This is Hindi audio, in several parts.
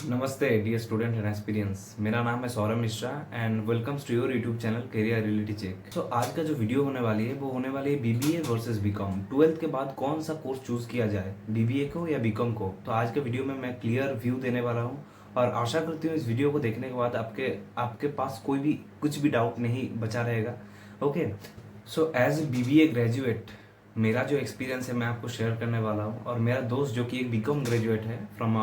नमस्ते डियर स्टूडेंट एंड एक्सपीरियंस। मेरा नाम है Saurabh Mishra and welcomes to your YouTube channel career reality check. तो आज का जो वीडियो होने वाली है वो होने वाली है बीबीए वर्सेस बीकॉम। 12th के बाद कौन सा कोर्स चूज किया जाए, बीबीए को या बीकॉम को। तो आज के वीडियो में मैं क्लियर व्यू देने वाला हूँ और आशा करती हूँ इस वीडियो को देखने के बाद आपके पास कोई भी कुछ भी डाउट नहीं बचा रहेगा। Okay, so as BBA graduate मेरा जो एक्सपीरियंस है मैं आपको शेयर करने वाला हूँ, और मेरा दोस्त जो कि एक बीकॉम ग्रेजुएट है फ्रॉम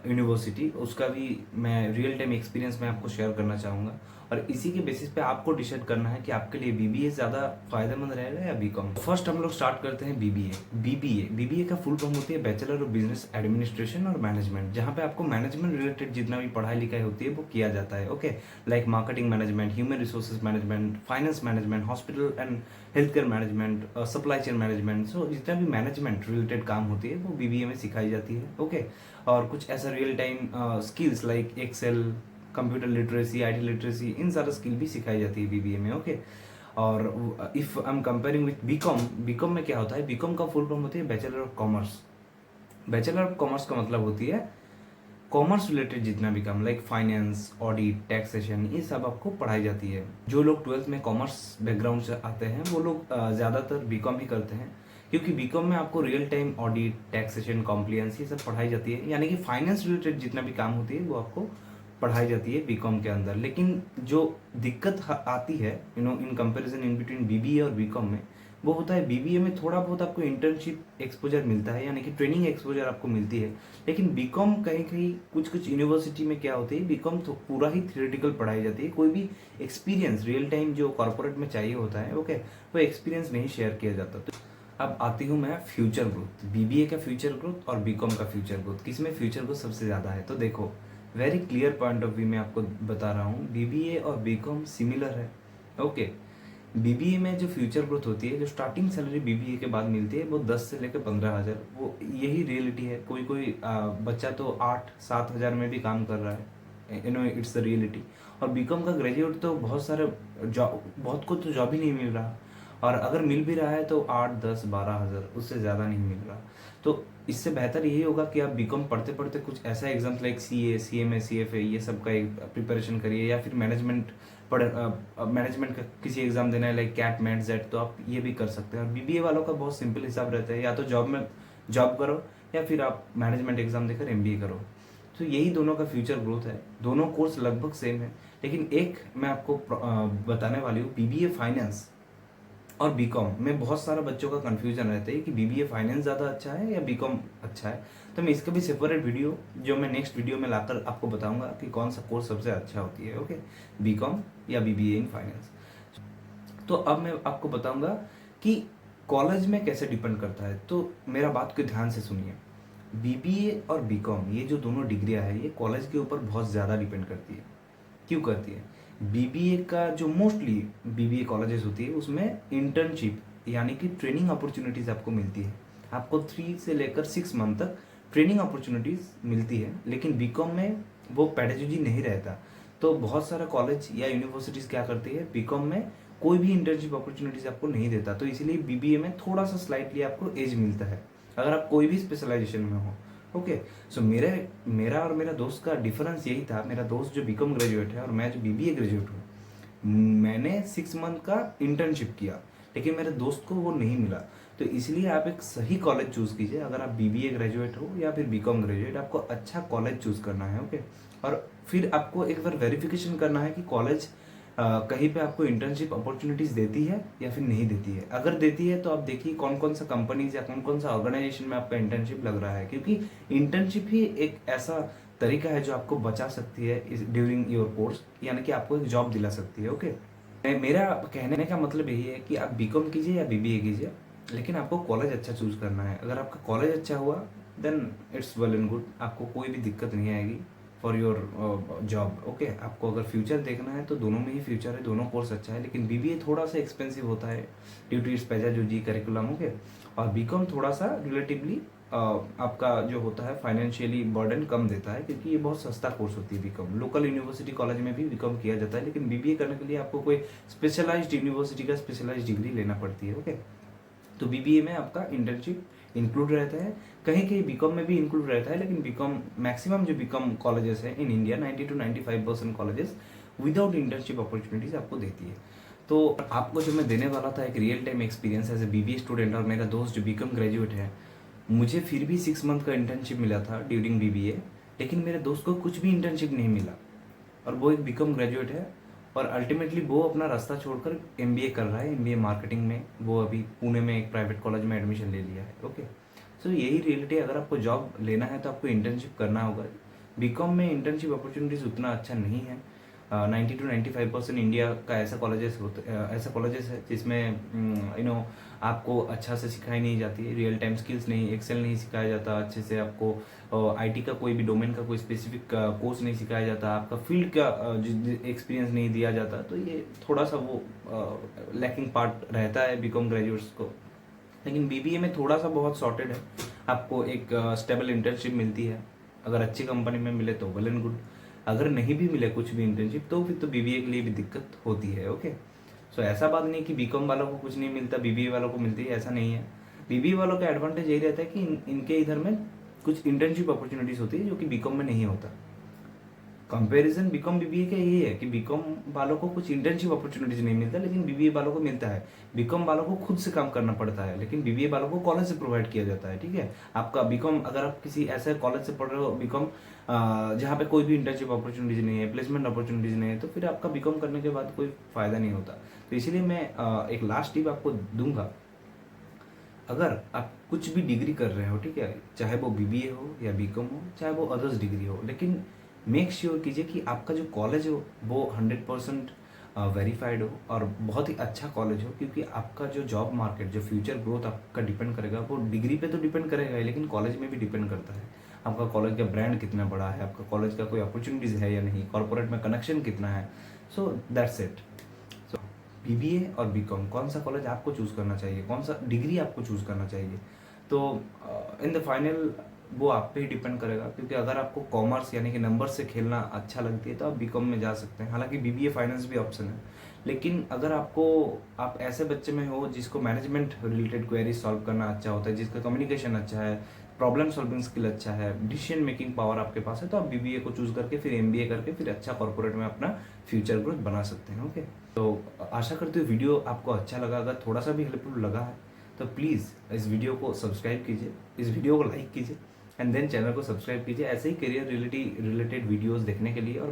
यूनिवर्सिटी, उसका भी मैं रियल टाइम एक्सपीरियंस मैं आपको शेयर करना चाहूँगा। और इसी के बेसिस पे आपको डिसाइड करना है कि आपके लिए बीबीए ज़्यादा फायदेमंद रहेगा या बीकॉम। फर्स्ट हम लोग स्टार्ट करते हैं बीबीए। बीबीए का फुल फॉर्म होती है बैचलर ऑफ बिजनेस एडमिनिस्ट्रेशन और मैनेजमेंट, जहाँ पे आपको मैनेजमेंट रिलेटेड जितना भी पढ़ाई लिखाई होती है वो किया जाता है। Okay, like marketing management, human resources management, finance management, hospital and health care management, supply chain management. So जितना भी मैनेजमेंट रिलेटेड काम होती है वो बीबीए में सिखाई जाती है। ओके, और कुछ ऐसा real time skills like Excel, computer literacy, IT literacy, इन सारा स्किल भी सिखाई जाती है बीबीए में। ओके, और if I am comparing with BCom, BCom में क्या होता है, बीकॉम का फुल फॉर्म होती है bachelor of commerce. Bachelor of commerce का मतलब होती है कॉमर्स रिलेटेड जितना भी काम लाइक फाइनेंस, ऑडिट, टैक्सेशन, ये सब आपको पढ़ाई जाती है। जो लोग 12th में कॉमर्स बैकग्राउंड से आते हैं वो लोग ज़्यादातर बीकॉम ही करते हैं, क्योंकि बीकॉम में आपको real time audit, taxation, compliance, ये सब पढ़ाई जाती है। यानी कि फाइनेंस रिलेटेड जितना भी काम होती है वो आपको पढ़ाई जाती है बीकॉम के अंदर। लेकिन जो दिक्कत आती है in comparison in between BBA और बीकॉम में, वो होता है बीबीए में थोड़ा बहुत आपको इंटर्नशिप एक्सपोजर मिलता है, यानी कि ट्रेनिंग एक्सपोजर आपको मिलती है। लेकिन बीकॉम कहीं कहीं कुछ यूनिवर्सिटी में क्या होती है, बीकॉम तो पूरा ही थियोरेटिकल पढ़ाई जाती है। कोई भी एक्सपीरियंस रियल टाइम जो कॉर्पोरेट में चाहिए होता है, ओके, वो एक्सपीरियंस नहीं शेयर किया जाता। तो अब आती हूँ मैं फ्यूचर ग्रोथ, बीबीए का फ्यूचर ग्रोथ और बीकॉम का फ्यूचर ग्रोथ, किसमें फ्यूचर ग्रोथ सबसे ज़्यादा है। तो देखो, very clear point of view में आपको बता रहा हूँ, बीबीए और बीकॉम सिमिलर है। ओके, बीबीए में जो फ्यूचर ग्रोथ होती है, जो स्टार्टिंग सैलरी बीबीए के बाद मिलती है वो 10 से लेकर 15,000, वो यही रियलिटी है। कोई कोई बच्चा तो 8-7 हज़ार में भी काम कर रहा है, इट्स द रियलिटी। और बीकॉम का ग्रेजुएट तो बहुत सारे जॉब, बहुत को तो जॉब ही नहीं मिल रहा, और अगर मिल भी रहा है तो 8-10-12 हज़ार, उससे ज़्यादा नहीं मिल रहा। तो इससे बेहतर यही होगा कि आप बीकॉम पढ़ते पढ़ते कुछ ऐसा exams like CA, CMA, CFA, ये सब का एक प्रिपरेशन करिए, या फिर मैनेजमेंट मैनेजमेंट का किसी एग्जाम देना है लाइक कैट, मैट, जेट, तो आप ये भी कर सकते हैं। और बीबीए वालों का बहुत सिंपल हिसाब रहता है, या तो जॉब करो या फिर आप मैनेजमेंट एग्जाम देकर एमबीए करो। तो यही दोनों का फ्यूचर ग्रोथ है। दोनों कोर्स लगभग सेम है, लेकिन एक मैं आपको बताने वाली हूँ, बीबीए फाइनेंस और बीकॉम में बहुत सारा बच्चों का कंफ्यूजन रहता है कि बीबीए फाइनेंस ज़्यादा अच्छा है या बीकॉम अच्छा है। तो मैं इसका भी सेपरेट वीडियो जो मैं नेक्स्ट वीडियो में लाकर आपको बताऊंगा कि कौन सा कोर्स सबसे अच्छा होती है। ओके, बीकॉम या बीबीए इन फाइनेंस। तो अब मैं आपको बताऊंगा कि कॉलेज में कैसे डिपेंड करता है। तो मेरा बात को ध्यान से सुनिए, बीबीए और बीकॉम ये जो दोनों डिग्रियां है, ये कॉलेज के ऊपर बहुत ज़्यादा डिपेंड करती है। क्यों करती है? बीबीए का जो मोस्टली बीबीए कॉलेजेस होती है उसमें इंटर्नशिप यानी कि ट्रेनिंग अपॉर्चुनिटीज़ आपको मिलती है। आपको 3 से लेकर 6 मंथ तक ट्रेनिंग अपॉर्चुनिटीज़ मिलती है, लेकिन बीकॉम में वो पेडागोजी नहीं रहता। तो बहुत सारा कॉलेज या यूनिवर्सिटीज़ क्या करती है, बीकॉम में कोई भी इंटर्नशिप अपॉर्चुनिटीज़ आपको नहीं देता। तो इसीलिए बीबीए में थोड़ा सा स्लाइटली आपको एज मिलता है अगर आप कोई भी स्पेशलाइजेशन में हो। ओके, सो मेरा और मेरा दोस्त का डिफरेंस यही था। मेरा दोस्त जो बीकॉम ग्रेजुएट है और मैं जो बीबीए ग्रेजुएट हूँ, मैंने 6 मंथ का इंटर्नशिप किया, लेकिन मेरे दोस्त को वो नहीं मिला। तो इसलिए आप एक सही कॉलेज चूज़ कीजिए। अगर आप बीबीए ग्रेजुएट हो या फिर बीकॉम ग्रेजुएट, आपको अच्छा कॉलेज चूज़ करना है। ओके, और फिर आपको एक बार वेरिफिकेशन करना है कि कॉलेज कहीं पे आपको इंटर्नशिप अपॉर्चुनिटीज़ देती है या फिर नहीं देती है। अगर देती है तो आप देखिए कौन कौन सा कंपनीज या कौन कौन सा ऑर्गेनाइजेशन में आपका इंटर्नशिप लग रहा है, क्योंकि इंटर्नशिप ही एक ऐसा तरीका है जो आपको बचा सकती है ड्यूरिंग योर कोर्स, यानी कि आपको एक जॉब दिला सकती है। ओके, मेरा कहने का मतलब यही है कि आप बीकॉम कीजिए या बीबीए कीजिए, लेकिन आपको कॉलेज अच्छा चूज करना है। अगर आपका कॉलेज अच्छा हुआ then it's well and good, आपको कोई भी दिक्कत नहीं आएगी फॉर योर जॉब। ओके, आपको अगर फ्यूचर देखना है तो दोनों में ही फ्यूचर है, दोनों कोर्स अच्छा है। लेकिन बीबीए थोड़ा सा एक्सपेंसिव होता है due to its pedagogy curriculum. Okay, और बीकॉम थोड़ा सा रिलेटिवली आपका जो होता है फाइनेंशियली बर्डन कम देता है, क्योंकि ये बहुत सस्ता कोर्स होती है बीकॉम। लोकल यूनिवर्सिटी कॉलेज में भी बीकॉम किया जाता है, लेकिन बीबीए करने के लिए आपको कोई स्पेशलाइज्ड यूनिवर्सिटी का स्पेशलाइज्ड डिग्री लेना पड़ती है। ओके, तो बीबीए में आपका इंटर्नशिप इंक्लूड रहता है, कहीं कहीं बीकॉम में भी इंक्लूड रहता है, लेकिन बीकॉम मैक्सिमम जो बीकॉम कॉलेजेस हैं in India 90 to 95% colleges without internship opportunities आपको देती है। तो आपको जो मैं देने वाला था एक real time experience as a BBA student, और मेरा दोस्त जो बीकॉम ग्रेजुएट है, मुझे फिर भी 6 मंथ का इंटर्नशिप मिला था ड्यूरिंग बीबीए, लेकिन मेरे दोस्त को कुछ भी इंटर्नशिप नहीं मिला, और वो एक बीकॉम ग्रेजुएट है, और अल्टीमेटली वो अपना रास्ता छोड़कर एमबीए कर रहा है, एमबीए मार्केटिंग में। वो अभी पुणे में एक प्राइवेट कॉलेज में एडमिशन ले लिया है। ओके, सो यही रियलिटी है, अगर आपको जॉब लेना है तो आपको इंटर्नशिप करना होगा। बीकॉम में इंटर्नशिप अपॉर्चुनिटीज़ उतना अच्छा नहीं है। 90 to 95% इंडिया का ऐसा कॉलेजेस है जिसमें आपको अच्छा से सिखाई नहीं जाती है, रियल टाइम स्किल्स नहीं, एक्सेल नहीं सिखाया जाता अच्छे से, आपको आईटी का कोई भी डोमेन का कोई स्पेसिफिक कोर्स नहीं सिखाया जाता, आपका फील्ड का एक्सपीरियंस नहीं दिया जाता। तो ये थोड़ा सा वो लैकिंग पार्ट रहता है बीकॉम ग्रेजुएट्स को। लेकिन बीबीए में थोड़ा सा बहुत सॉर्टेड है, आपको एक स्टेबल इंटर्नशिप मिलती है, अगर अच्छी कंपनी में मिले तो वेल एंड गुड, अगर नहीं भी मिले कुछ भी इंटर्नशिप तो फिर तो बीबीए के लिए भी दिक्कत होती है। ओके, सो ऐसा बात नहीं कि बीकॉम वालों को कुछ नहीं मिलता बीबीए वालों को मिलती है, ऐसा नहीं है। बीबीए वालों का एडवांटेज यही रहता है कि इनके इधर में कुछ इंटर्नशिप अपॉर्चुनिटीज होती है जो कि बीकॉम में नहीं होता। कंपैरिजन बीकॉम बीबीए का यही है कि बीकॉम वालों को कुछ इंटर्नशिप अपॉर्चुनिटीज नहीं मिलता, लेकिन बीबीए वालों को मिलता है। बीकॉम वालों को खुद से काम करना पड़ता है, लेकिन बीबीए वालों को कॉलेज से प्रोवाइड किया जाता है। ठीक है, आपका बीकॉम, अगर आप किसी ऐसे कॉलेज से पढ़ रहे हो बीकॉम जहाँ पे कोई भी इंटर्नशिप अपॉर्चुनिटीज नहीं है, प्लेसमेंट अपॉर्चुनिटीज नहीं है, तो फिर आपका बीकॉम करने के बाद कोई फायदा नहीं होता। तो इसीलिए मैं एक लास्ट टिप आपको दूंगा, अगर आप कुछ भी डिग्री कर रहे हो, ठीक है, चाहे वो बीबीए हो या बीकॉम हो, चाहे वो अदर्स डिग्री हो, लेकिन मेक श्योर कीजिए कि आपका जो कॉलेज हो वो 100% वेरीफाइड हो और बहुत ही अच्छा कॉलेज हो, क्योंकि आपका जो जॉब मार्केट, जो फ्यूचर ग्रोथ आपका डिपेंड करेगा, वो डिग्री पे तो डिपेंड करेगा ही, लेकिन कॉलेज में भी डिपेंड करता है। आपका कॉलेज का ब्रांड कितना बड़ा है, आपका कॉलेज का कोई अपॉर्चुनिटीज़ है या नहीं, कॉर्पोरेट में कनेक्शन कितना है। So that's it. So BBA और बीकॉम, कौन सा कॉलेज आपको चूज़ करना चाहिए, कौन सा डिग्री आपको चूज़ करना चाहिए, तो इन द फाइनल वो आप पे ही डिपेंड करेगा। क्योंकि अगर आपको कॉमर्स यानी कि नंबर से खेलना अच्छा लगती है तो आप बीकॉम में जा सकते हैं, हालांकि बीबीए फाइनेंस भी ऑप्शन है। लेकिन अगर आप ऐसे बच्चे में हो जिसको मैनेजमेंट रिलेटेड क्वेरी सॉल्व करना अच्छा होता है, जिसका कम्युनिकेशन अच्छा है, प्रॉब्लम सॉल्विंग स्किल अच्छा है, डिसीजन मेकिंग पावर आपके पास है, तो आप बीबीए को चूज करके फिर एमबीए करके फिर अच्छा कॉर्पोरेट में अपना फ्यूचर ग्रोथ बना सकते हैं। ओके, तो आशा करते हो वीडियो आपको अच्छा लगा, अगर थोड़ा सा भी हेल्पफुल लगा है तो प्लीज़ इस वीडियो को सब्सक्राइब कीजिए, इस वीडियो को लाइक कीजिए, एंड देन चैनल को सब्सक्राइब कीजिए ऐसे ही करियर रिलेटेड वीडियोस देखने के लिए। और